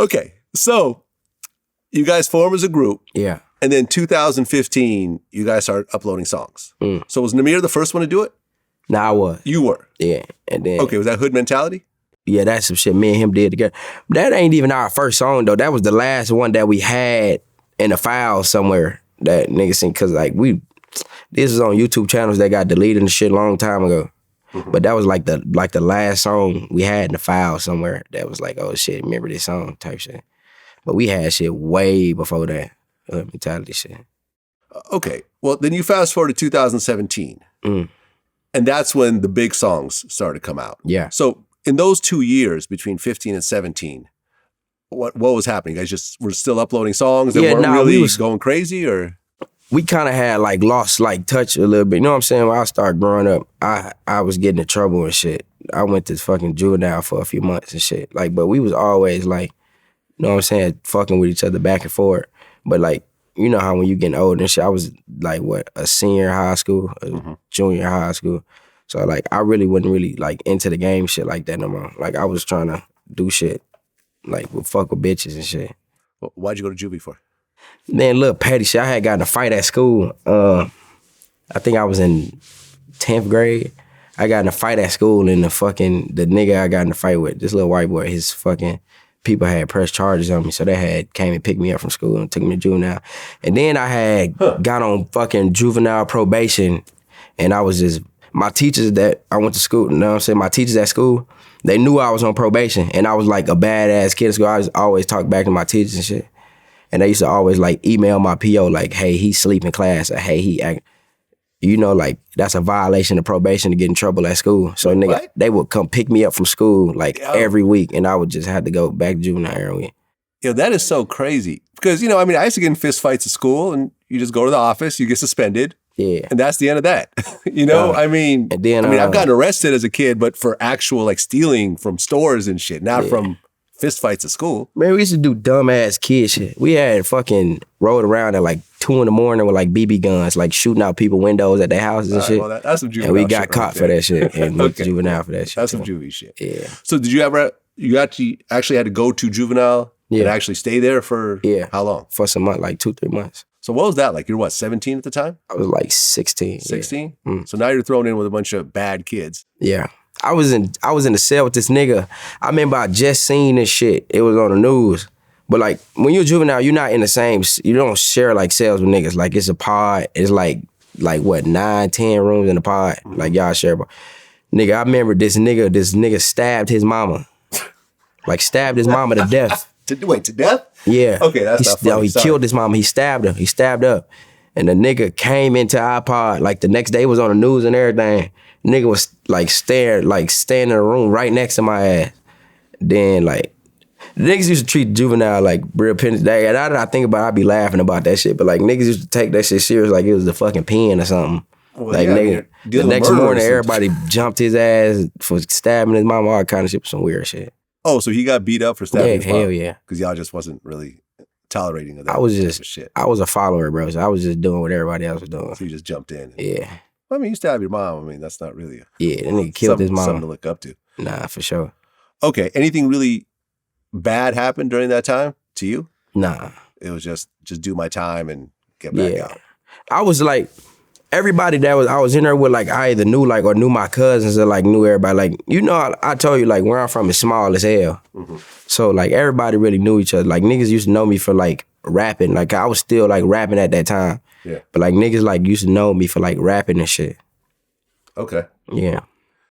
Okay, so you guys form as a group. Yeah. And then 2015, you guys started uploading songs. So was Namir the first one to do it? Nah, I was. You were? Yeah. And then Okay, was that Hood Mentality? Yeah, that's some shit me and him did together. That ain't even our first song though. That was the last one that we had in a file somewhere that niggas sing, cause like this is on YouTube channels that got deleted and shit a long time ago. But that was like the last song we had in the file somewhere that was like, oh shit, remember this song type shit. But we had shit way before that. Mentality shit. Okay, well then you fast forward to 2017. And that's when the big songs started to come out. Yeah. So in those 2 years between 15 and 17, what was happening? You guys just were still uploading songs that weren't really going crazy, or? We kind of had like lost like touch a little bit. You know what I'm saying? When I started growing up, I was getting in trouble and shit. I went to fucking juvenile for a few months and shit. Like, but we was always like, you know what I'm saying, fucking with each other back and forth. But like, you know how when you getting older and shit, I was like, what, a senior in high school, a junior in high school. So like, I really wasn't really like into the game shit like that no more. Like, I was trying to do shit, like fuck with bitches and shit. Well, why'd you go to juvie for? Then little petty shit. I had gotten in a fight at school. I think I was in 10th grade. I got in a fight at school and the nigga I got in a fight with, this little white boy, his fucking people had pressed charges on me. So they had came and picked me up from school and took me to juvenile. And then I had got on fucking juvenile probation, and I was just, my teachers that I went to school, you know what I'm saying, my teachers at school, they knew I was on probation, and I was like a badass kid at school. I just always talk back to my teachers and shit. And they used to always like email my PO like, hey, he sleep in class, or hey, he act. You know, like, that's a violation of probation to get in trouble at school. So nigga, they would come pick me up from school like every week, and I would just have to go back to juvenile every week. Yo, that is so crazy. Because, you know, I mean, I used to get in fist fights at school, and you just go to the office, you get suspended. Yeah. And that's the end of that. You know, I mean, I've gotten arrested as a kid, but for actual like stealing from stores and shit, not from fist fights at school. Man, we used to do dumbass kid shit. We had fucking rode around at like 2 a.m. with like BB guns, like shooting out people windows at their houses and shit. Well, that's some juvenile shit. And we got caught for that shit and went to juvenile for that shit. That's some juvie shit. Yeah. So did you ever, you actually had to go to juvenile and actually stay there for how long? For some months, like 2-3 months. So what was that like? You're what, 17 at the time? I was like 16. 16? Yeah. So now you're thrown in with a bunch of bad kids. Yeah. I was in the cell with this nigga. I remember I just seen this shit. It was on the news. But like, when you're juvenile, you're not in the same, you don't share like cells with niggas. Like, it's a pod. It's like what, 9-10 rooms in a pod. Like, y'all share. Nigga, I remember this nigga stabbed his mama. Like, stabbed his mama to death. To death? Yeah. Okay, that's not funny. He killed his mama. He stabbed her. He stabbed up. And the nigga came into our pod. Like, the next day, it was on the news and everything. Nigga was like standing in the room right next to my ass. Then like, niggas used to treat juvenile like real penance. And I think about it, I be laughing about that shit. But like, niggas used to take that shit serious like it was the fucking pen or something. Well, like nigga, the next morning everybody jumped his ass for stabbing his mama, all kind of shit, some weird shit. Oh, so he got beat up for stabbing his mom? Hell yeah. Because y'all just wasn't really tolerating of that. I was just shit. I was a follower, bro. So I was just doing what everybody else was doing. So you just jumped in. Yeah. I mean, you stab your mom. I mean, that's not really that nigga killed his mom. Something to look up to. Nah, for sure. Okay, anything really bad happened during that time to you? Nah. It was just do my time and get back out. I was like, everybody that I was in there with, like, I either knew like or knew my cousins or like knew everybody. Like, you know, I told you like where I'm from is small as hell. So like everybody really knew each other. Like niggas used to know me for like rapping. Like I was still like rapping at that time. Yeah. But like niggas like used to know me for like rapping and shit. Okay. Yeah.